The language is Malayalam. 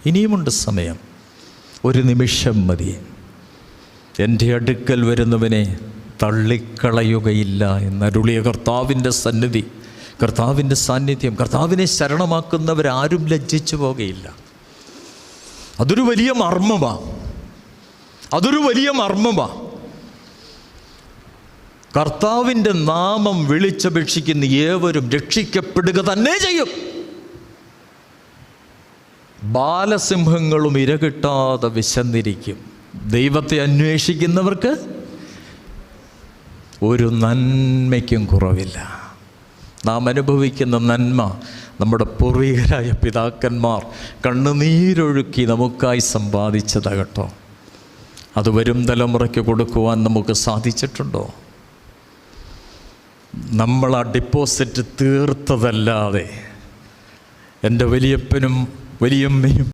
ഇനിയുമുണ്ട് സമയം. ഒരു നിമിഷം മതി. എൻ്റെ അടുക്കൽ വരുന്നവനെ തള്ളിക്കളയുകയില്ല എന്നരുളിയ കർത്താവിൻ്റെ സന്നിധി, കർത്താവിൻ്റെ സാന്നിധ്യം, കർത്താവിനെ ശരണമാക്കുന്നവരാരും ലജ്ജിച്ചു പോകുകയില്ല. അതൊരു വലിയ മർമ്മമാണ്. അതൊരു വലിയ മർമ്മമാണ്. കർത്താവിൻ്റെ നാമം വിളിച്ചപേക്ഷിക്കുന്ന ഏവരും രക്ഷിക്കപ്പെടുക തന്നെ ചെയ്യും. ബാലസിംഹങ്ങളും ഇരകിട്ടാതെ വിശന്നിരിക്കും. ദൈവത്തെ അന്വേഷിക്കുന്നവർക്ക് ഒരു നന്മയ്ക്കും കുറവില്ല. നാം അനുഭവിക്കുന്ന നന്മ നമ്മുടെ പൂർവികരായ പിതാക്കന്മാർ കണ്ണുനീരൊഴുക്കി നമുക്കായി സമ്പാദിച്ചതാകട്ടോ. അത് വരും തലമുറയ്ക്ക് കൊടുക്കുവാൻ നമുക്ക് സാധിച്ചിട്ടുണ്ടോ? നമ്മൾ ആ ഡിപ്പോസിറ്റ് തീർത്തതല്ലാതെ എൻ്റെ വലിയപ്പനും വലിയമ്മയും